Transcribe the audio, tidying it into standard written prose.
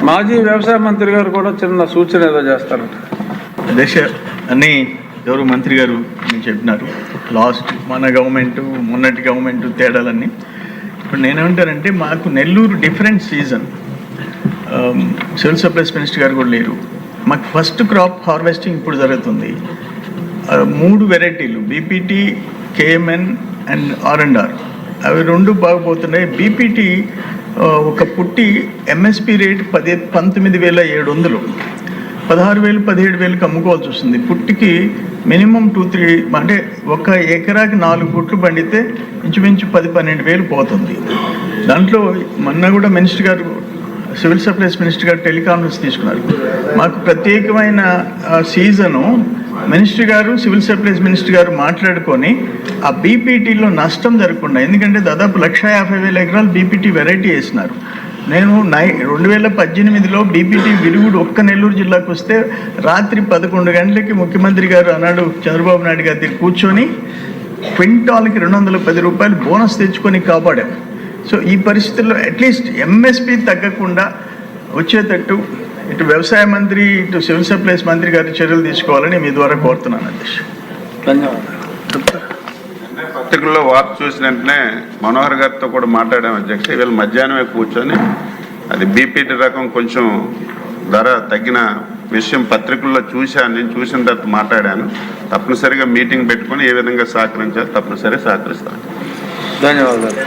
మాజీ వ్యవసాయ మంత్రి గారు కూడా చిన్న సూచన ఏదో చేస్తారంట. దేశ అన్ని గౌరవ మంత్రి గారు చెప్పినారు. లాస్ట్ మన గవర్నమెంట్ మొన్నటి గవర్నమెంట్ తేడాలన్నీ. ఇప్పుడు నేనేమంటానంటే మాకు Nellore different season. Civil supplies minister గారు కూడా లేరు. మాకు ఫస్ట్ క్రాప్ హార్వెస్టింగ్ ఇప్పుడు జరుగుతుంది. 3 వెరైటీలు బీపీటీ, కేఎంఎన్ అండ్ R&R అవి 2 బాగుపోతున్నాయి. బీపీటీ ఒక పుట్టి ఎంఎస్పి రేట్ 19,700, 16,000 17,000కి అమ్ముకోవాల్సి వస్తుంది. పుట్టికి మినిమం 2-3 అంటే ఒక ఎకరాకి 4 పుట్లు పండితే ఇంచుమించు 10-12,000 పోతుంది. దాంట్లో మొన్న కూడా మినిస్టర్ గారు సివిల్ సప్లైస్ మినిస్టర్ గారు టెలికాన్ఫరెన్స్ తీసుకున్నారు. మాకు ప్రత్యేకమైన సీజను మినిస్టర్ గారు సివిల్ సప్లైస్ మినిస్టర్ గారు మాట్లాడుకొని ఆ బీపీటీలో నష్టం జరగకుండా, ఎందుకంటే దాదాపు 150,000 ఎకరాలు బీపీటీ వెరైటీ వేసినారు. నేను 2018లో బీపీటీ విరుగుడు ఒక్క నెల్లూరు జిల్లాకు వస్తే రాత్రి 11 గంటలకి ముఖ్యమంత్రి గారు అన్నాడు చంద్రబాబు నాయుడు గారి దగ్గర కూర్చొని క్వింటాల్కి 210 రూపాయలు బోనస్ తెచ్చుకొని కాపాడాం. సో ఈ పరిస్థితుల్లో అట్లీస్ట్ ఎంఎస్పి తగ్గకుండా వచ్చేటట్టు ఇటు వ్యవసాయ మంత్రి ఇటు సివిల్ సప్లైస్ మంత్రి గారి చర్యలు తీసుకోవాలని మీ ద్వారా కోరుతున్నాను అధ్యక్ష. ధన్యవాదాలు. పత్రికల్లో వార్త చూసిన వెంటనే మనోహర్ గారితో కూడా మాట్లాడాము అధ్యక్ష. ఇవాళ మధ్యాహ్నమే కూర్చొని అది బీపీటీ రకం కొంచెం ధర తగ్గిన విషయం పత్రికల్లో చూశాను. నేను చూసిన తర్వాత మాట్లాడాను. తప్పనిసరిగా మీటింగ్ పెట్టుకొని ఏ విధంగా సహకరించాలో తప్పనిసరిగా సహకరిస్తాను. ధన్యవాదాలు.